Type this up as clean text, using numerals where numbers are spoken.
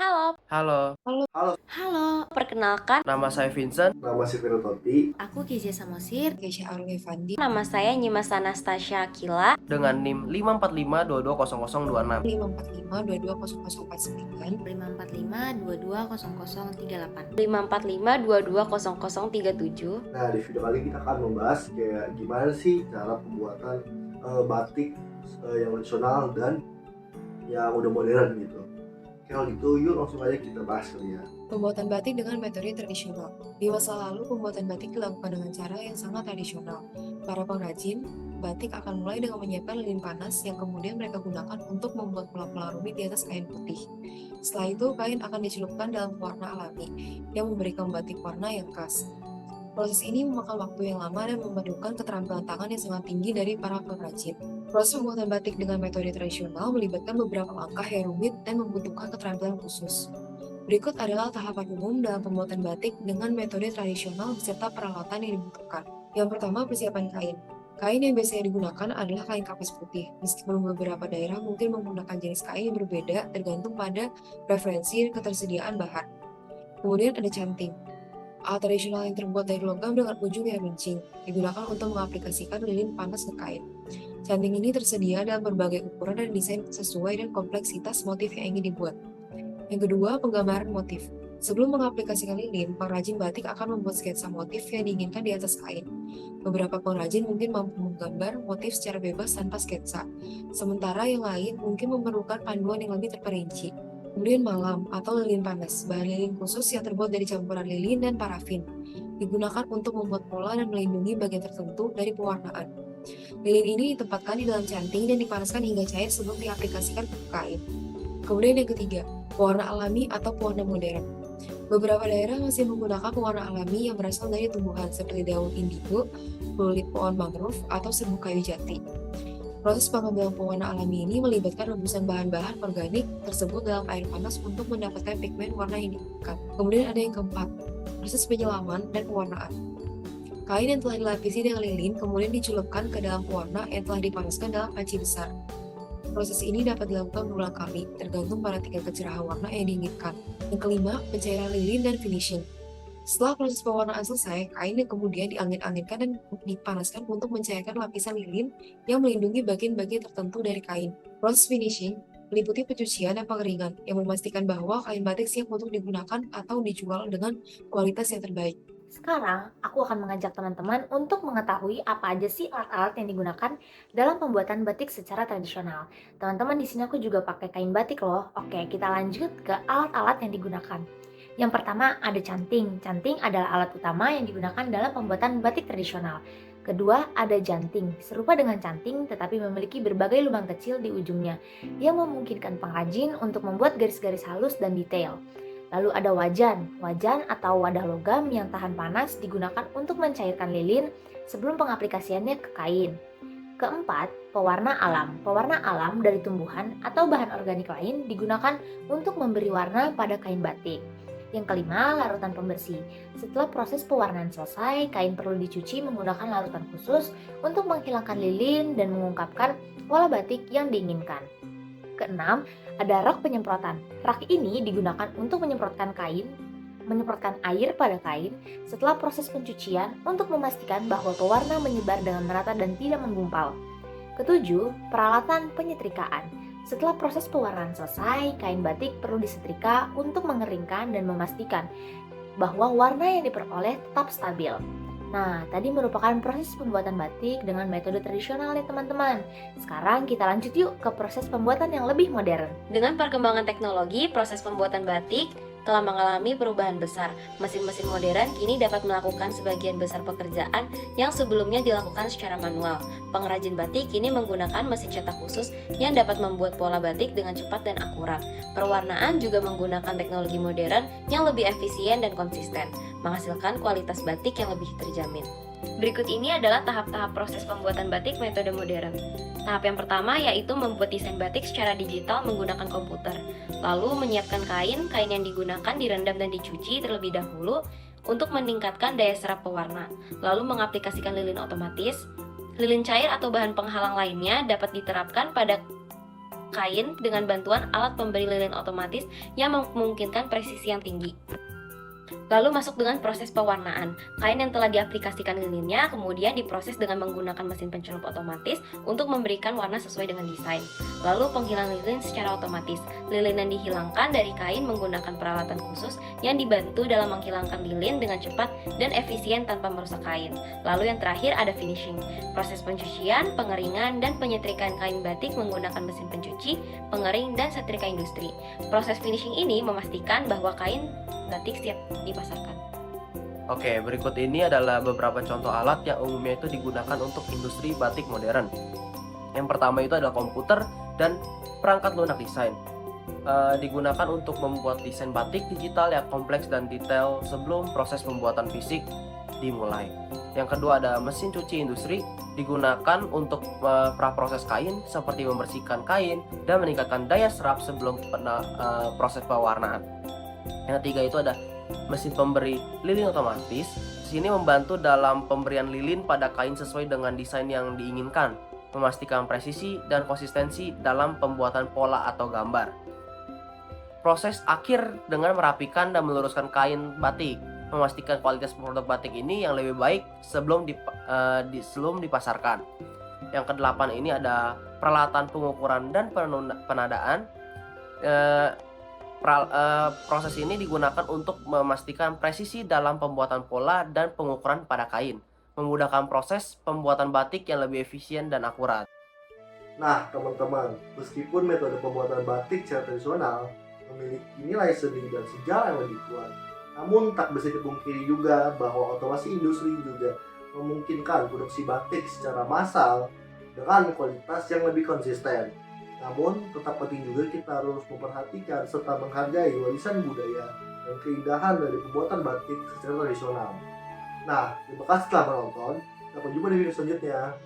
Halo, Halo, halo, perkenalkan, nama saya Vincent. Nama si Vino Toti. aku Kezia Samosir. Keisha Arul Evandi Nama saya Nyimas Anastasia Akila. Dengan NIM 545220026. 545220049 545220038 545220037. Nah, di video kali kita akan membahas kayak gimana sih cara pembuatan batik yang tradisional dan yang udah modern gitu. Kalau gitu, yuk langsung aja kita bahas kali ya. Pembuatan batik dengan metode tradisional. Di masa lalu, pembuatan batik dilakukan dengan cara yang sangat tradisional. Para pengrajin batik akan mulai dengan menyiapkan lilin panas yang kemudian mereka gunakan untuk membuat pola-pola rumit di atas kain putih. Setelah itu, kain akan dicelupkan dalam pewarna alami yang memberikan batik warna yang khas. Proses ini memakan waktu yang lama dan memerlukan keterampilan tangan yang sangat tinggi dari para pengrajin. Proses pembuatan batik dengan metode tradisional melibatkan beberapa langkah yang rumit dan membutuhkan keterampilan khusus. Berikut adalah tahapan umum dalam pembuatan batik dengan metode tradisional beserta peralatan yang dibutuhkan. Yang pertama, persiapan kain. Kain yang biasanya digunakan adalah kain kapas putih, meskipun beberapa daerah mungkin menggunakan jenis kain yang berbeda tergantung pada preferensi dan ketersediaan bahan. Kemudian ada canting. Alat tradisional yang terbuat dari logam dengan ujung yang runcing, digunakan untuk mengaplikasikan lilin panas ke kain. Canting ini tersedia dalam berbagai ukuran dan desain sesuai dengan kompleksitas motif yang ingin dibuat. Yang kedua, penggambaran motif. Sebelum mengaplikasikan lilin, pengrajin batik akan membuat sketsa motif yang diinginkan di atas kain. Beberapa pengrajin mungkin mampu menggambar motif secara bebas tanpa sketsa, sementara yang lain mungkin memerlukan panduan yang lebih terperinci. Kemudian malam atau lilin panas, bahan lilin khusus yang terbuat dari campuran lilin dan parafin, digunakan untuk membuat pola dan melindungi bagian tertentu dari pewarnaan. Lilin ini ditempatkan di dalam canting dan dipanaskan hingga cair sebelum diaplikasikan ke kain. Kemudian yang ketiga, pewarna alami atau pewarna modern. Beberapa daerah masih menggunakan pewarna alami yang berasal dari tumbuhan seperti daun indigo, kulit pohon mangrove, atau serbuk kayu jati. Proses pengambilan pewarna alami ini melibatkan rebusan bahan-bahan organik tersebut dalam air panas untuk mendapatkan pigmen warna yang diinginkan. Kemudian ada yang keempat, proses penyelaman dan pewarnaan. Kain yang telah dilapisi dengan lilin kemudian dicelupkan ke dalam pewarna yang telah dipanaskan dalam panci besar. Proses ini dapat dilakukan berulang kali, tergantung pada tingkat kecerahan warna yang diinginkan. Yang kelima, pencairan lilin dan finishing. Setelah proses pewarnaan selesai, kain yang kemudian diangin-anginkan dan dipanaskan untuk mencairkan lapisan lilin yang melindungi bagian-bagian tertentu dari kain. Proses finishing meliputi pencucian dan pengeringan yang memastikan bahwa kain batik siap untuk digunakan atau dijual dengan kualitas yang terbaik. Sekarang, aku akan mengajak teman-teman untuk mengetahui apa aja sih alat-alat yang digunakan dalam pembuatan batik secara tradisional. Teman-teman, di sini aku juga pakai kain batik loh. Oke, kita lanjut ke alat-alat yang digunakan. Yang pertama ada canting. Canting adalah alat utama yang digunakan dalam pembuatan batik tradisional. Kedua ada janting, serupa dengan canting tetapi memiliki berbagai lubang kecil di ujungnya yang memungkinkan pengrajin untuk membuat garis-garis halus dan detail. Lalu ada wajan. Wajan atau wadah logam yang tahan panas digunakan untuk mencairkan lilin sebelum pengaplikasiannya ke kain. Keempat, pewarna alam. Pewarna alam dari tumbuhan atau bahan organik lain digunakan untuk memberi warna pada kain batik. Yang kelima, larutan pembersih. Setelah proses pewarnaan selesai, kain perlu dicuci menggunakan larutan khusus untuk menghilangkan lilin dan mengungkapkan pola batik yang diinginkan. Keenam, ada rak penyemprotan. Rak ini digunakan untuk menyemprotkan air pada kain setelah proses pencucian untuk memastikan bahwa pewarna menyebar dengan merata dan tidak menggumpal. Ketujuh, peralatan penyetrikaan. Setelah proses pewarnaan selesai, kain batik perlu disetrika untuk mengeringkan dan memastikan bahwa warna yang diperoleh tetap stabil. Nah, tadi merupakan proses pembuatan batik dengan metode tradisional nih teman-teman. Sekarang kita lanjut yuk ke proses pembuatan yang lebih modern. Dengan perkembangan teknologi, proses pembuatan batik telah mengalami perubahan besar. Mesin-mesin modern kini dapat melakukan sebagian besar pekerjaan yang sebelumnya dilakukan secara manual. Pengrajin batik kini menggunakan mesin cetak khusus yang dapat membuat pola batik dengan cepat dan akurat. Perwarnaan juga menggunakan teknologi modern yang lebih efisien dan konsisten, menghasilkan kualitas batik yang lebih terjamin. Berikut ini adalah tahap-tahap proses pembuatan batik metode modern. Tahap yang pertama yaitu membuat desain batik secara digital menggunakan komputer. Lalu menyiapkan kain yang digunakan direndam dan dicuci terlebih dahulu untuk meningkatkan daya serap pewarna. Lalu mengaplikasikan lilin otomatis. Lilin cair atau bahan penghalang lainnya dapat diterapkan pada kain dengan bantuan alat pemberi lilin otomatis yang memungkinkan presisi yang tinggi. Lalu masuk dengan proses pewarnaan. Kain yang telah diaplikasikan lilinnya kemudian diproses dengan menggunakan mesin pencelup otomatis untuk memberikan warna sesuai dengan desain. Lalu penghilangan lilin secara otomatis. Lilin yang dihilangkan dari kain menggunakan peralatan khusus yang dibantu dalam menghilangkan lilin dengan cepat dan efisien tanpa merusak kain. Lalu yang terakhir ada finishing. Proses pencucian, pengeringan, dan penyetrikaan kain batik menggunakan mesin pencuci, pengering, dan setrika industri. Proses finishing ini memastikan bahwa kain batik siap dipasarkan. Oke, berikut ini adalah beberapa contoh alat yang umumnya itu digunakan untuk industri batik modern. Yang pertama itu adalah komputer dan perangkat lunak desain. Digunakan untuk membuat desain batik digital yang kompleks dan detail sebelum proses pembuatan fisik dimulai. Yang kedua ada mesin cuci industri, digunakan untuk praproses kain seperti membersihkan kain dan meningkatkan daya serap sebelum proses pewarnaan. Yang ketiga itu ada mesin pemberi lilin otomatis. Sini membantu dalam pemberian lilin pada kain sesuai dengan desain yang diinginkan, memastikan presisi dan konsistensi dalam pembuatan pola atau gambar. Proses akhir dengan merapikan dan meluruskan kain batik, memastikan kualitas produk batik ini yang lebih baik sebelum dipasarkan. Yang kedelapan ini ada peralatan pengukuran dan penadaan. Proses ini digunakan untuk memastikan presisi dalam pembuatan pola dan pengukuran pada kain, memudahkan proses pembuatan batik yang lebih efisien dan akurat. Nah, teman-teman, meskipun metode pembuatan batik secara tradisional memiliki nilai seni dan sejarah yang lebih kuat, namun tak bisa dipungkiri juga bahwa otomasi industri juga memungkinkan produksi batik secara massal dengan kualitas yang lebih konsisten. Namun, tetap penting juga kita harus memperhatikan serta menghargai warisan budaya dan keindahan dari pembuatan batik secara tradisional. Nah, terima kasih telah menonton. Sampai jumpa di video selanjutnya.